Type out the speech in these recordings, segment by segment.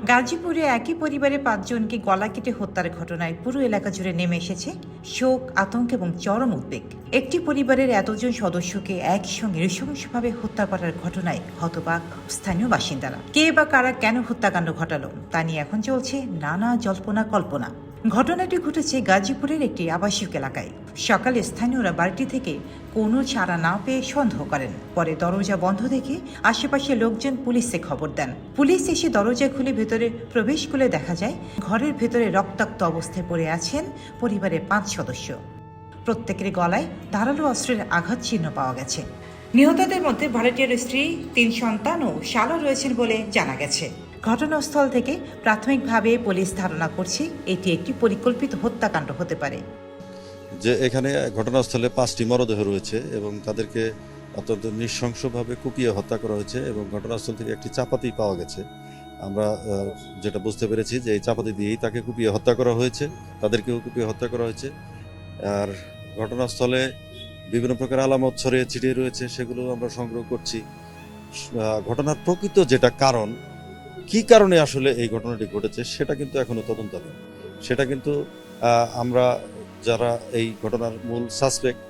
গাজীপুরে একই পরিবারের 5 জনকে গলা কেটে হত্যার ঘটনায় পুরো এলাকা জুড়ে নেমে এসেছে শোক, আতঙ্ক এবং চরম উদ্বেগ। একটি পরিবারের এতজন সদস্যকে একসঙ্গে নৃশংসভাবে হত্যা করার ঘটনায় হতবাক স্থানীয় বাসিন্দারা। কে বা কারা কেন হত্যাকাণ্ড ঘটালো তা নিয়ে এখন চলছে নানা জল্পনা কল্পনা। ঘটনাটি ঘটেছে গাজীপুরের একটি আবাসিক এলাকায়। সকালে স্থানীয়রা বাড়িটি থেকে কোনো চারা না পেয়ে সন্দেহ করেন। পরে দরজা বন্ধ দেখে আশেপাশের লোকজন পুলিশে খবর দেন। পুলিশ এসে দরজা খুলে ভেতরে প্রবেশ করে দেখা যায় ঘরের ভেতরে রক্তাক্ত অবস্থায় পড়ে আছেন পরিবারের 5 সদস্য। প্রত্যেকের গলায় ধারালো অস্ত্রের আঘাত চিহ্ন পাওয়া গেছে। নিহতদের মধ্যে ভাড়াটিয়ার স্ত্রী, 3 সন্তান ও শালা রয়েছেন বলে জানা গেছে। ঘটনাস্থল থেকে প্রাথমিকভাবে পুলিশ ধারণা করছে এটি একটি পরিকল্পিত হত্যাকাণ্ড হতে পারে। যে এখানে ঘটনাস্থলে 5টি মরদেহ রয়েছে এবং তাদেরকে অত্যন্ত নৃশংসভাবে কুপিয়ে হত্যা করা হয়েছে এবং ঘটনাস্থল থেকে একটি চাপাতি পাওয়া গেছে। আমরা যেটা বুঝতে পেরেছি যে এই চাপাতি দিয়েই তাকে কুপিয়ে হত্যা করা হয়েছে, তাদেরকেও কুপিয়ে হত্যা করা হয়েছে। আর ঘটনাস্থলে বিভিন্ন প্রকার আলামত ছড়িয়ে ছিটিয়ে রয়েছে, সেগুলো আমরা সংগ্রহ করছি। ঘটনার প্রকৃত যেটা কারণ, কি কারণে আসলে এই ঘটনাটি ঘটেছে সেটা কিন্তু এখনো তদন্তাধীন। সেটা কিন্তু আমরা যারা এই ঘটনার মূল সাসপেক্ট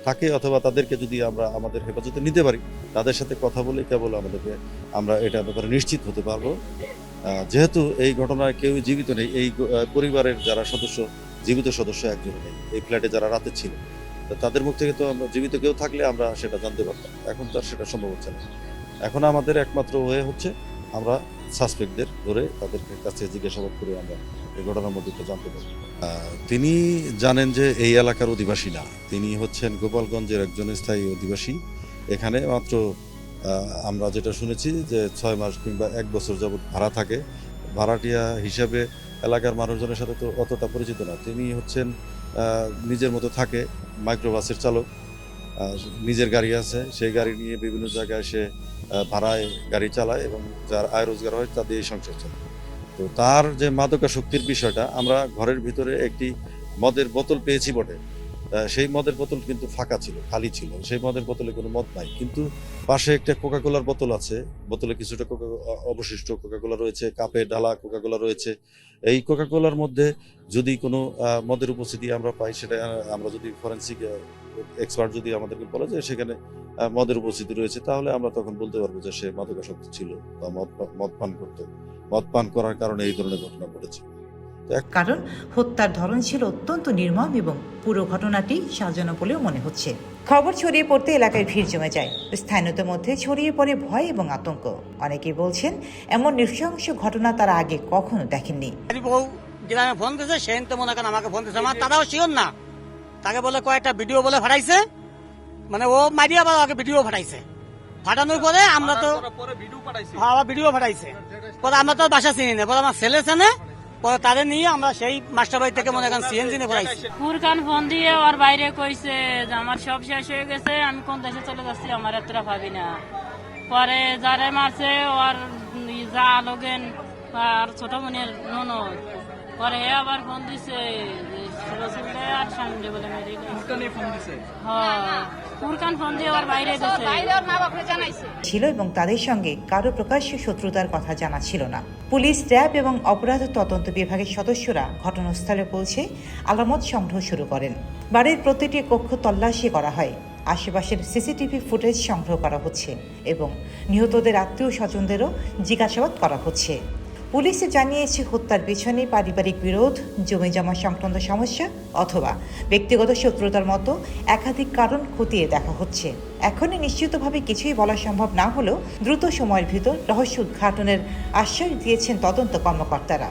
তাকে অথবা তাদেরকে যদি আমরা আমাদের হেফাজতে নিতে পারি, তাদের সাথে কথা বলে কেবল আমরা এটা ব্যাপারে নিশ্চিত হতে পারবো। যেহেতু এই ঘটনায় কেউ জীবিত নেই, এই পরিবারের যারা সদস্য, জীবিত সদস্য একজন নেই এই ফ্ল্যাটে যারা রাতে ছিল, তাদের মুখ থেকে তো আমরা জীবিত কেউ থাকলে আমরা সেটা জানতে পারতাম। এখন তো আর সেটা সম্ভব হচ্ছে না। এখন আমাদের একমাত্র ওয়ে হচ্ছে আমরা সাসপেক্টদের ধরে তাদের কাছে জিজ্ঞাসাবাদ করে আমরা এই ঘটনার মধ্যে জানতে পারি। তিনি জানেন যে এই এলাকার অধিবাসী না, তিনি হচ্ছেন গোপালগঞ্জের একজন স্থায়ী অধিবাসী। এখানে মাত্র আমরা যেটা শুনেছি যে 6 মাস কিংবা 1 বছর যাবৎ ভাড়া থাকে। ভাড়াটিয়া হিসাবে এলাকার মানুষজনের সাথে তো অতটা পরিচিত না। তিনি হচ্ছেন নিজের মতো থাকে, মাইক্রোবাসের চালক, নিজের গাড়ি আছে, সেই গাড়ি নিয়ে বিভিন্ন জায়গায় সে ভাড়ায় গাড়ি চালায় এবং যার আয় রোজগার হয় তা দিয়েই সংসার চলে। তো তার যে মাদকাসক্তির বিষয়টা, আমরা ঘরের ভিতরে একটি মদের বোতল পেয়েছি বটে, সেই মদের বোতল কিন্তু ফাঁকা ছিল, খালি ছিল, সেই মদের বোতলে কোনো মদ নাই। কিন্তু পাশে একটা কোকাকোলার বোতল আছে, বোতলে কিছুটা অবশিষ্ট কোকাকোলা রয়েছে, কাপে ঢালা কোকাকোলা রয়েছে। এই কোকাকোলার মধ্যে যদি কোনো মদের উপস্থিতি আমরা পাই, সেটা আমরা যদি ফরেন্সিক এক্সপার্ট যদি আমাদেরকে বলে যে সেখানে মদের উপস্থিতি রয়েছে, তাহলে আমরা তখন বলতে পারবো যে সে মাদকাসক্ত ছিল বা মদ পান করত। মদ পান করার কারণে এই ধরনের ঘটনা ঘটেছে। কারণ হত্যার ধরন ছিল অত্যন্ত নির্মম এবং পুরো ঘটনাটি সাজানো বলেও মনে হচ্ছে। খবর ছড়িয়ে পড়তে এলাকায় ভিড় জমে যায়। স্থানীয়দের মধ্যে ছড়িয়ে পড়ে ভয় এবং আতঙ্ক। অনেকেই বলছেন এমন নৃশংস ঘটনা তারা আগে কখনো দেখেননি। গ্রামে ফোন দিয়েছে, সেন তো মনে করেন আমাকে ফোন দিয়েছে, আমার তারাও শিওর না। তাকে বলে কয়েকটা ভিডিও বলে ফাটাইছে, মানে ও মারিয়া বা আগে ভিডিও ফাটাইছে। ফাটানোর পরে আমরা তো ভিডিও ফাটাইছে, পরে আমরা তো বাসা চিনি না, পরে আমার ছেলে চেনে, পরে তাদের নিয়ে আমরা সেই মাস্টার বাড়ি থেকে মনে করেন সিএনজি নিয়ে পড়াইছি। ফুরকান ফোন দিয়ে ওর বাইরে কইছে যে আমার সব শেষ হয়ে গেছে, আমি কোন দেশে চলে যাচ্ছি, আমার এতটা ভাবি না। পরে যারে মারছে ওর যা লগেন আর ছোট বোনের ননদ, পরে আবার ফোন দিছে আর সামনে বলে ফুরকান ফোন দিয়ে ওর বাইরে ছিল এবং তাদের সঙ্গে কারো প্রকাশ্য শত্রুতার কথা জানা ছিল না। পুলিশ, র্যাব এবং অপরাধ তদন্ত বিভাগের সদস্যরা ঘটনাস্থলে পৌঁছে আলামত সংগ্রহ শুরু করেন। বাড়ির প্রতিটি কক্ষ তল্লাশি করা হয়, আশেপাশের সিসিটিভি ফুটেজ সংগ্রহ করা হচ্ছে এবং নিহতদের আত্মীয় স্বজনদেরও জিজ্ঞাসাবাদ করা হচ্ছে। পুলিশে জানিয়েছে হত্যার পেছনে পারিবারিক বিরোধ, জমিজমা সংক্রান্ত সমস্যা অথবা ব্যক্তিগত শত্রুতার মতো একাধিক কারণ খতিয়ে দেখা হচ্ছে। এখনই নিশ্চিতভাবে কিছুই বলা সম্ভব না হলেও দ্রুত সময়ের ভিতর রহস্য উদ্ঘাটনের আশ্বাস দিয়েছেন তদন্ত কর্মকর্তারা।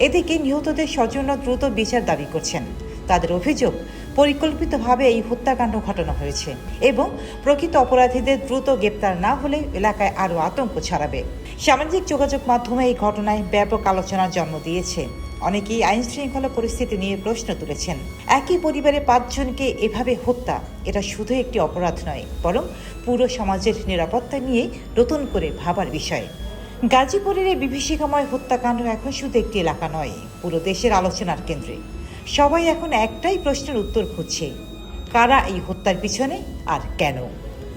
এদিকে নিহতদের স্বজনরা দ্রুত বিচার দাবি করছেন। তাদের অভিযোগ, পরিকল্পিতভাবে এই হত্যাকাণ্ড ঘটানো হয়েছে এবং প্রকৃত অপরাধীদের দ্রুত গ্রেপ্তার না হলে এলাকায় আরও আতঙ্ক ছড়াবে। সামাজিক যোগাযোগ মাধ্যমে এই ঘটনায় ব্যাপক আলোচনার জন্ম দিয়েছে। অনেকেই আইন শৃঙ্খলা পরিস্থিতি নিয়ে প্রশ্ন তুলেছেন। একই পরিবারে 5 জনকে এভাবে হত্যা, এটা শুধু একটি অপরাধ নয়, বরং পুরো সমাজের নিরাপত্তা নিয়ে নতুন করে ভাবার বিষয়। গাজীপুরের এই বিভীষিকাময় হত্যাকাণ্ড এখন শুধু একটি এলাকা নয়, পুরো দেশের আলোচনার কেন্দ্রে। সবাই এখন একটাই প্রশ্নের উত্তর খুঁজছে, কারা এই হত্যার পিছনে আর কেন।